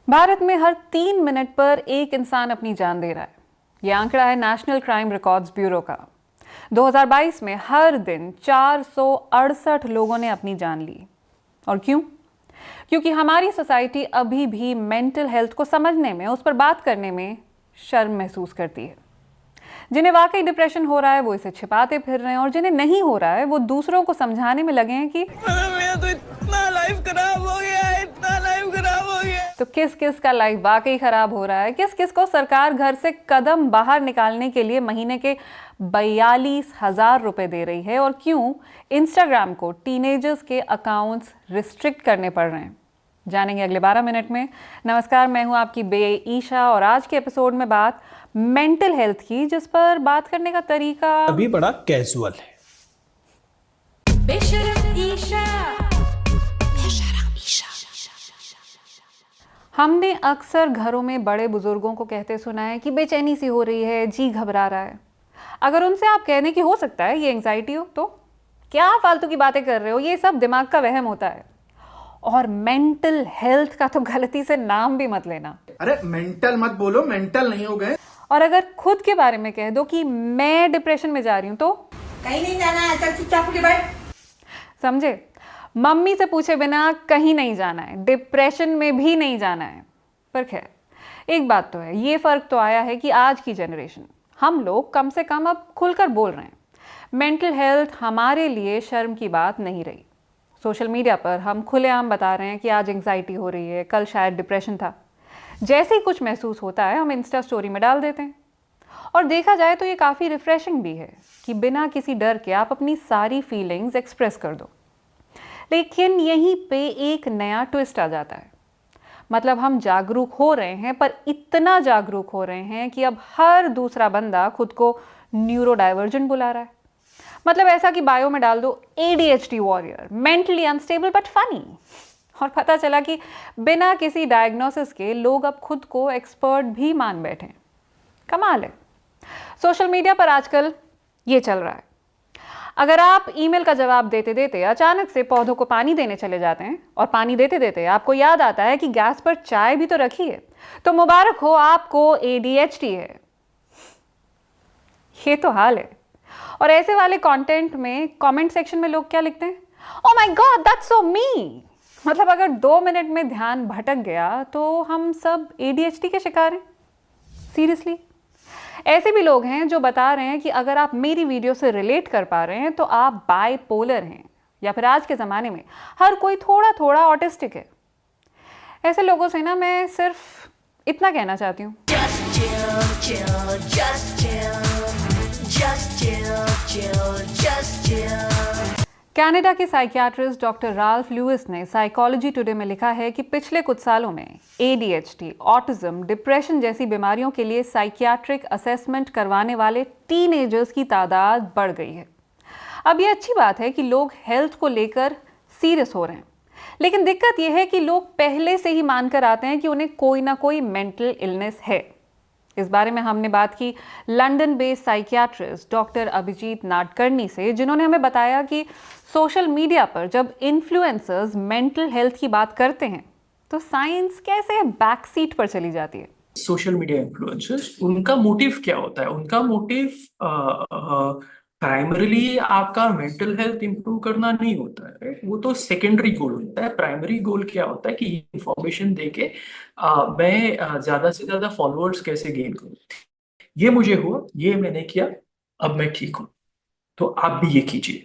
भारत में हर 3 मिनट पर एक इंसान अपनी जान दे रहा है। यह आंकड़ा है नेशनल क्राइम रिकॉर्ड्स ब्यूरो का। 2022 में हर दिन 468 लोगों ने अपनी जान ली। और क्यों? क्योंकि हमारी सोसाइटी अभी भी मेंटल हेल्थ को समझने में, उस पर बात करने में शर्म महसूस करती है। जिन्हें वाकई डिप्रेशन हो रहा है वो इसे छिपाते फिर रहे हैं, और जिन्हें नहीं हो रहा है वो दूसरों को समझाने में लगे हैं कि मेरा तो इतना लाइफ खराब हो गया है, इतना लाइफ खराब हो गया है। तो किस किस का लाइफ वाकई खराब हो रहा है, किस किस को सरकार घर से कदम बाहर निकालने के लिए महीने के 42,000 रुपए दे रही है, और क्यों इंस्टाग्राम को टीनेजर्स के अकाउंट्स रिस्ट्रिक्ट करने पड़ रहे हैं, जानेंगे अगले 12 मिनट में। नमस्कार, मैं हूं आपकी बे ईशा, और आज के एपिसोड में बात मेंटल हेल्थ की, जिस पर बात करने का तरीका अभी बड़ा कैजुअल है। हमने अक्सर घरों में बड़े बुजुर्गों को कहते सुना है कि बेचैनी सी हो रही है, जी घबरा रहा है। अगर उनसे आप कहने की हो सकता है ये एंग्जाइटी हो, तो क्या फालतू की बातें कर रहे हो, ये सब दिमाग का वहम होता है। और मेंटल हेल्थ का तो गलती से नाम भी मत लेना। अरे मेंटल मत बोलो, मेंटल नहीं हो गए। और अगर खुद के बारे में कह दो कि मैं डिप्रेशन में जा रही हूं, तो कहीं नहीं जाना है, चल चुपचाप के बैठ। समझे? मम्मी से पूछे बिना कहीं नहीं जाना है, डिप्रेशन में भी नहीं जाना है। पर खैर, एक बात तो है, ये फर्क तो आया है कि आज की जनरेशन, हम लोग कम से कम अब खुलकर बोल रहे हैं। मेंटल हेल्थ हमारे लिए शर्म की बात नहीं रही। सोशल मीडिया पर हम खुलेआम बता रहे हैं कि आज एंग्जाइटी हो रही है, कल शायद डिप्रेशन था। जैसे ही कुछ महसूस होता है हम इंस्टा स्टोरी में डाल देते हैं। और देखा जाए तो ये काफ़ी रिफ्रेशिंग भी है कि बिना किसी डर के आप अपनी सारी फीलिंग्स एक्सप्रेस कर दो। लेकिन यहीं पे एक नया ट्विस्ट आ जाता है। मतलब हम जागरूक हो रहे हैं, पर इतना जागरूक हो रहे हैं कि अब हर दूसरा बंदा खुद को न्यूरो डाइवर्जेंट बुला रहा है। मतलब ऐसा कि बायो में डाल दो ADHD warrior, mentally unstable but funny. और पता चला कि बिना किसी डायग्नोसिस के लोग अब खुद को एक्सपर्ट भी मान बैठे। कमाल है। सोशल मीडिया पर आजकल ये चल रहा है। अगर आप ईमेल का जवाब देते देते अचानक से पौधों को पानी देने चले जाते हैं, और पानी देते देते आपको याद आता है कि गैस पर चाय भी तो रखी है, तो मुबारक हो, आपको ADHD है। ये तो हाल है। और ऐसे वाले कंटेंट में कमेंट सेक्शन में लोग क्या लिखते हैं? Oh my God, that's so me. मतलब अगर 2 मिनट में ध्यान भटक गया तो हम सब ADHD के शिकार हैं। सीरियसली। ऐसे भी लोग हैं जो बता रहे हैं कि अगर आप मेरी वीडियो से रिलेट कर पा रहे हैं तो आप बाइपोलर हैं, या फिर आज के ज़माने में हर कोई थोड़ा थोड़ा ऑटिस्टिक है। ऐसे लोगों से ना मैं सिर्फ इतना कहना चाहती हूँ, कनाडा के साइकियाट्रिस्ट डॉक्टर राल्फ लुइस ने साइकोलॉजी टुडे में लिखा है कि पिछले कुछ सालों में ADHD, ऑटिज्म, डिप्रेशन जैसी बीमारियों के लिए साइकियाट्रिक असेसमेंट करवाने वाले टीनेजर्स की तादाद बढ़ गई है। अब ये अच्छी बात है कि लोग हेल्थ को लेकर सीरियस हो रहे हैं, लेकिन दिक्कत यह है कि लोग पहले से ही मानकर आते हैं कि उन्हें कोई ना कोई मेंटल इलनेस है। इस बारे में हमने बात की London based psychiatrist doctor Abhijit Nadkarni से, जिन्होंने हमें बताया कि सोशल मीडिया पर जब इन्फ्लुएंसर्स मेंटल हेल्थ की बात करते हैं तो साइंस कैसे बैक सीट पर चली जाती है। सोशल मीडिया इन्फ्लुएंसर्स, उनका मोटिव क्या होता है? उनका मोटिव प्राइमरीली आपका मेंटल हेल्थ इंप्रूव करना नहीं होता है, वो तो सेकेंडरी गोल होता है। प्राइमरी गोल क्या होता है कि इंफॉर्मेशन देके मैं ज्यादा से ज्यादा फॉलोअर्स कैसे गेन करूं। ये मुझे हुआ, ये मैंने किया, अब मैं ठीक हूं, तो आप भी ये कीजिए।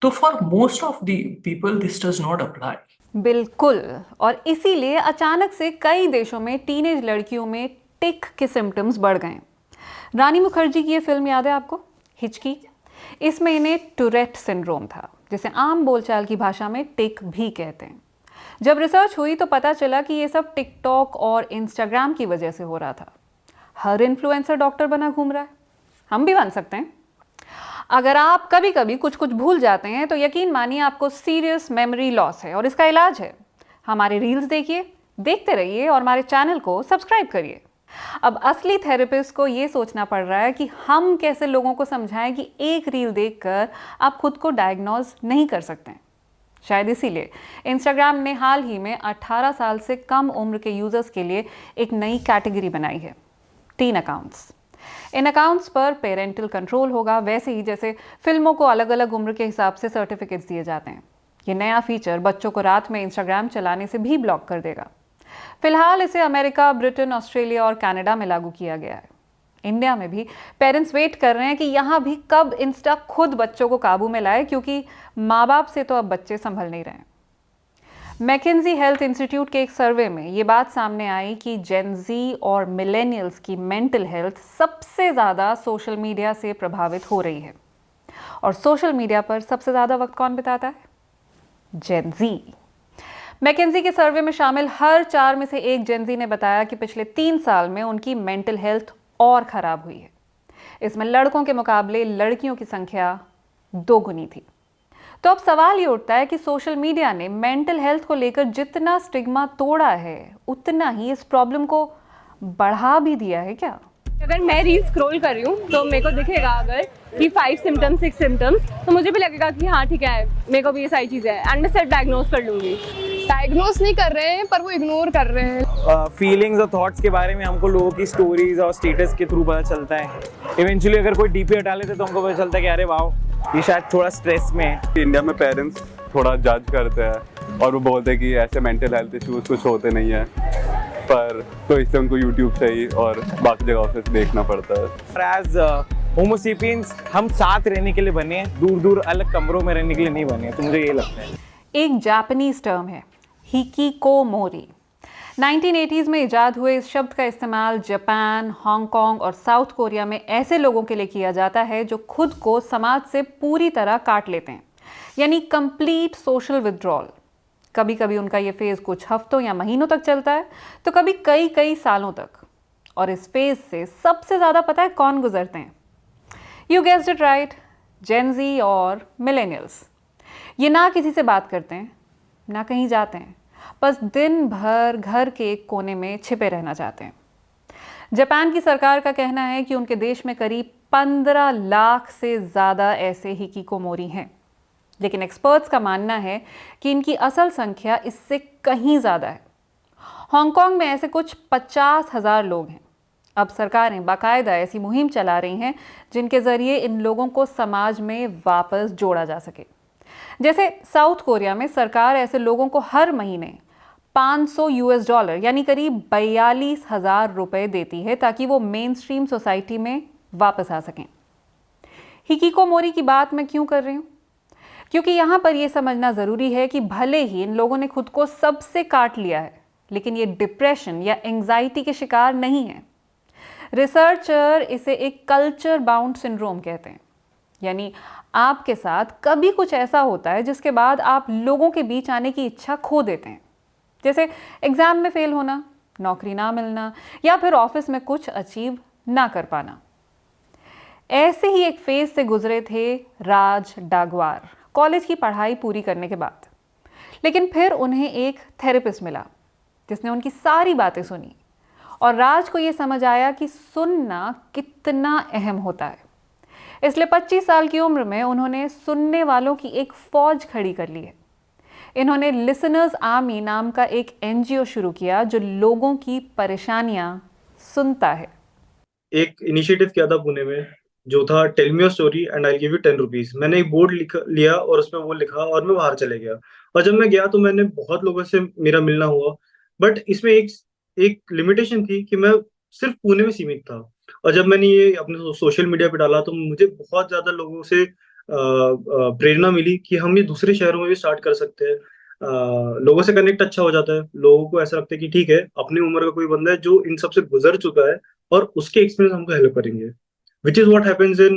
तो for most of the people this does not apply. बिल्कुल। और इसीलिए अचानक से कई देशों में टीनेज लड़कियों में टिक के सिम्टम्स बढ़ गए। रानी मुखर्जी की ये फिल्म याद है आपको, हिचकी? इसमें इन्हें टूरेट सिंड्रोम था, जिसे आम बोलचाल की भाषा में टिक भी कहते हैं। जब रिसर्च हुई तो पता चला कि ये सब टिकटॉक और इंस्टाग्राम की वजह से हो रहा था। हर इन्फ्लुएंसर डॉक्टर बना घूम रहा है, हम भी बन सकते हैं। अगर आप कभी कभी कुछ कुछ भूल जाते हैं तो यकीन मानिए आपको सीरियस मेमोरी लॉस है, और इसका इलाज है। हमारे रील्स देखिए, देखते रहिए, और हमारे चैनल को सब्सक्राइब करिए। अब असली थेरेपिस्ट को ये सोचना पड़ रहा है कि हम कैसे लोगों को समझाएं कि एक रील देखकर आप खुद को डायग्नोज नहीं कर सकते। शायद इसीलिए इंस्टाग्राम ने हाल ही में 18 साल से कम उम्र के यूजर्स के लिए एक नई कैटेगरी बनाई है, टीन अकाउंट्स। इन अकाउंट्स पर पेरेंटल कंट्रोल होगा, वैसे ही जैसे फिल्मों को अलग अलग उम्र के हिसाब से सर्टिफिकेट्स दिए जाते हैं। ये नया फीचर बच्चों को रात में इंस्टाग्राम चलाने से भी ब्लॉक कर देगा। फिलहाल इसे अमेरिका, ब्रिटेन, ऑस्ट्रेलिया और कनाडा में लागू किया गया है। इंडिया में भी पेरेंट्स वेट कर रहे हैं कि यहाँ भी कब इंस्टा खुद बच्चों को काबू में लाए, क्योंकि माँ बाप से तो अब बच्चे संभल नहीं रहे हैं। मैकेंजी हेल्थ इंस्टीट्यूट के एक सर्वे में ये बात सामने आई कि जेन ज़ी और मिलेनियल्स की मेंटल हेल्थ सबसे ज़्यादा सोशल मीडिया से प्रभावित हो रही है। और सोशल मीडिया पर सबसे ज़्यादा वक्त कौन बिताता है? जेन ज़ी। मैकेंजी के सर्वे में शामिल हर 4 में से एक जेन ज़ी ने बताया कि पिछले 3 साल में उनकी मेंटल हेल्थ और खराब हुई है। इसमें लड़कों के मुकाबले लड़कियों की संख्या 2 गुनी थी। तो अब सवाल ये उठता है कि सोशल मीडिया ने मेंटल हेल्थ को लेकर जितना स्टिग्मा तोड़ा है, उतना ही इस प्रॉब्लम को बढ़ा भी दिया है क्या? अगर मैं रील स्क्रॉल कर रही हूँ तो मेरे को दिखेगा अगर कि 5 सिम्टम्स 6 सिम्टम्स, तो मुझे भी लगेगा कि हाँ ठीक है, मेरे को भी ये सारी चीज़ें हैं, एंड मैं सेल्फ डायग्नोज कर लूँगी। डायग्नोस नहीं कर रहे हैं पर वो इग्नोर कर रहे हैं। फीलिंग्स और थॉट्स के बारे में हमको लोगों की स्टोरीज और स्टेटस के थ्रू पता चलता है। इवेंचुअली अगर कोई डीपी हटा लेते तो हमको पता चलता है कि अरे वाह, ये शायद थोड़ा स्ट्रेस में है। इंडिया में पेरेंट्स थोड़ा जज करते हैं और वो बोलते हैं कि ऐसे मेंटल हेल्थ इश्यूज कुछ होते नहीं है, पर तो इससे उनको यूट्यूब से ही और बाकी जगहों से देखना पड़ता है। एज होमोसेपियंस हम साथ रहने के लिए बने हैं, दूर दूर अलग कमरों में रहने के लिए नहीं बने हैं, तो मुझे ये लगता है। एक जापानीज टर्म है हिकिकोमोरी। 1980s में इजाद हुए इस शब्द का इस्तेमाल जापान, हांगकांग और साउथ कोरिया में ऐसे लोगों के लिए किया जाता है जो खुद को समाज से पूरी तरह काट लेते हैं, यानी कंप्लीट सोशल विथड्रॉल। कभी कभी उनका ये फेज कुछ हफ्तों या महीनों तक चलता है, तो कभी कई कई सालों तक। और इस फेज से सबसे ज़्यादा पता है कौन गुजरते हैं? यू गेस्ड इट राइट, जेन ज़ी और मिलेनियल्स। ये ना किसी से बात करते हैं, ना कहीं जाते हैं, बस दिन भर घर के एक कोने में छिपे रहना चाहते हैं। जापान की सरकार का कहना है कि उनके देश में करीब 15 लाख से ज़्यादा ऐसे हिकिकोमोरी हैं, लेकिन एक्सपर्ट्स का मानना है कि इनकी असल संख्या इससे कहीं ज़्यादा है। हांगकांग में ऐसे कुछ 50,000 लोग हैं। अब सरकारें बाकायदा ऐसी मुहिम चला रही हैं जिनके ज़रिए इन लोगों को समाज में वापस जोड़ा जा सके। जैसे साउथ कोरिया में सरकार ऐसे लोगों को हर महीने $500 यानी करीब 42,000 रुपये देती है ताकि वो मेन स्ट्रीम सोसाइटी में वापस आ सकें। हिकिकोमोरी की बात मैं क्यों कर रही हूँ? क्योंकि यहाँ पर यह समझना ज़रूरी है कि भले ही इन लोगों ने खुद को सबसे काट लिया है, लेकिन ये डिप्रेशन या एंग्जाइटी के शिकार नहीं है। रिसर्चर इसे एक कल्चर बाउंड सिंड्रोम कहते हैं, यानी आपके साथ कभी कुछ ऐसा होता है जिसके बाद आप लोगों के बीच आने की इच्छा खो देते हैं। जैसे एग्जाम में फेल होना, नौकरी ना मिलना, या फिर ऑफिस में कुछ अचीव ना कर पाना। ऐसे ही एक फेज से गुजरे थे राज डागवार कॉलेज की पढ़ाई पूरी करने के बाद। लेकिन फिर उन्हें एक थेरेपिस्ट मिला जिसने उनकी सारी बातें सुनी, और राज को ये समझ आया कि सुनना कितना अहम होता है। इसलिए 25 साल की उम्र में उन्होंने सुनने वालों की एक फौज खड़ी कर ली है। इन्होंने लिसनर्स आर्मी नाम का एक NGO शुरू किया जो लोगों की परेशानियां सुनता है। एक इनिशिएटिव किया था पुणे में जो था tell me your story and I give you 10 rupees. मैंने एक बोर्ड लिया और उसमें वो लिखा और मैं बाहर चले गया। और जब मैं गया तो मैंने बहुत लोगों से मेरा मिलना हुआ, बट इसमें एक लिमिटेशन थी कि मैं सिर्फ पुणे में सीमित था। और जब मैंने ये अपने सोशल मीडिया पे डाला तो मुझे बहुत ज्यादा लोगों से प्रेरणा मिली कि हम ये दूसरे शहरों में भी स्टार्ट कर सकते हैं। लोगों से कनेक्ट अच्छा हो जाता है, लोगों को ऐसा लगता है कि ठीक है, अपनी उम्र का कोई बंदा है जो इन सब से गुजर चुका है और उसके एक्सपीरियंस हमको हेल्प करेंगे, which is what happens in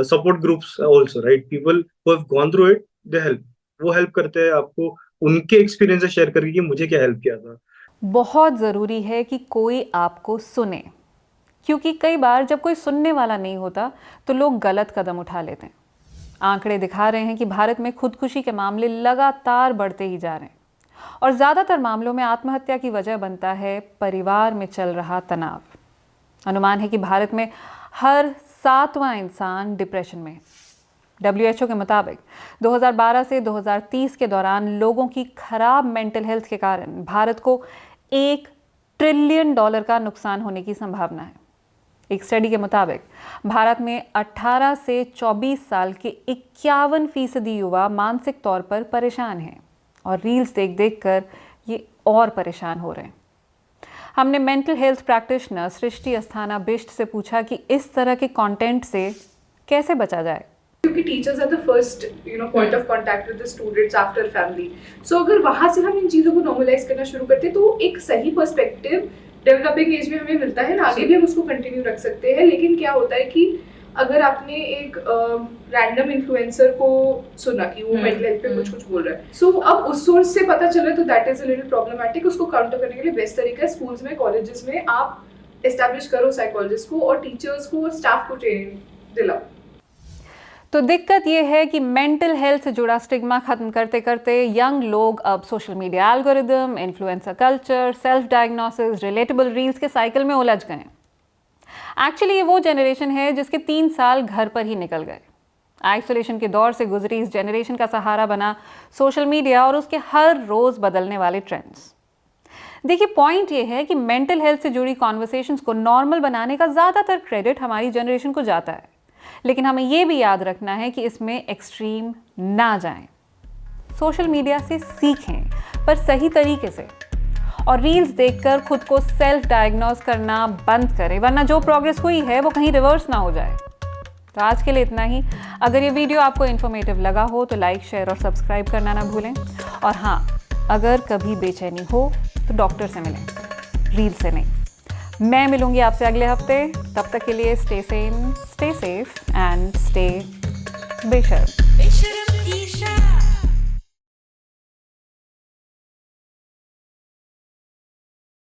support groups also, right? People who have gone through it, they help. वो हेल्प करते हैं आपको उनके एक्सपीरियंस से शेयर करके कि मुझे क्या हेल्प किया था। बहुत ज़रूरी है कि कोई आपको सुने, क्योंकि कई बार जब कोई सुनने वाला नहीं होता तो लोग गलत कदम उठा लेते हैं। आंकड़े दिखा रहे हैं कि भारत में खुदकुशी के मामले लगातार बढ़ते ही जा रहे हैं, और ज़्यादातर मामलों में आत्महत्या की वजह बनता है परिवार में चल रहा तनाव। अनुमान है कि भारत में हर 7वां इंसान डिप्रेशन में है। WHO के मुताबिक 2012 से 2030 के दौरान लोगों की खराब मेंटल हेल्थ के कारण भारत को $1 ट्रिलियन का नुकसान होने की संभावना है। एक स्टडी के मुताबिक भारत में 18 से 24 साल के 51% युवा मानसिक तौर पर परेशान हैं और रील्स देख देख कर ये और परेशान हो रहे हैं। हमने मेंटल हेल्थ प्रैक्टिशनर सृष्टि अस्थाना बिष्ट से पूछा कि इस तरह के कंटेंट से कैसे बचा जाए, क्योंकि teachers are the first point of contact with the students after family. So अगर वहाँ से हम इन चीज़ों को नॉर्मलाइज करना शुरू करते हैं तो एक सही पर्सपेक्टिव डेवलपिंग एज में हमें मिलता है ना, आगे भी हम उसको कंटिन्यू रख सकते हैं। लेकिन क्या होता है कि अगर आपने एक रैंडम इन्फ्लुएंसर को सुना कि वो मेंटल हेल्थ पे कुछ बोल रहा है, सो अब उस सोर्स से पता चला तो that is a little problematic. उसको काउंटर करने के लिए बेस्ट तरीका है स्कूल्स में, कॉलेजेस में आप एस्टैब्लिश करो साइकोलॉजिस्ट को और टीचर्स को, स्टाफ को ट्रेनिंग दिलाओ। तो दिक्कत ये है कि मेंटल हेल्थ से जुड़ा स्टिग्मा खत्म करते करते यंग लोग अब social media algorithm, influencer culture, self diagnosis, relatable reels के साइकिल में उलझ गए। एक्चुअली ये वो जनरेशन है जिसके 3 साल घर पर ही निकल गए। आइसोलेशन के दौर से गुजरी इस जनरेशन का सहारा बना सोशल मीडिया और उसके हर रोज बदलने वाले ट्रेंड्स। देखिए, पॉइंट ये है कि मेंटल हेल्थ से जुड़ी कॉन्वर्सेशंस को नॉर्मल बनाने का ज़्यादातर क्रेडिट हमारी जनरेशन को जाता है, लेकिन हमें यह भी याद रखना है कि इसमें एक्सट्रीम ना जाएं। सोशल मीडिया से सीखें, पर सही तरीके से, और रील्स देखकर खुद को सेल्फ डायग्नोज करना बंद करें, वरना जो प्रोग्रेस हुई है वो कहीं रिवर्स ना हो जाए। तो आज के लिए इतना ही। अगर ये वीडियो आपको इन्फॉर्मेटिव लगा हो तो लाइक, शेयर और सब्सक्राइब करना ना भूलें। और हाँ, अगर कभी बेचैनी हो तो डॉक्टर से मिलें, रील से नहीं। मैं मिलूंगी आपसे अगले हफ्ते। तब तक के लिए stay same, stay safe and stay बेशर्म।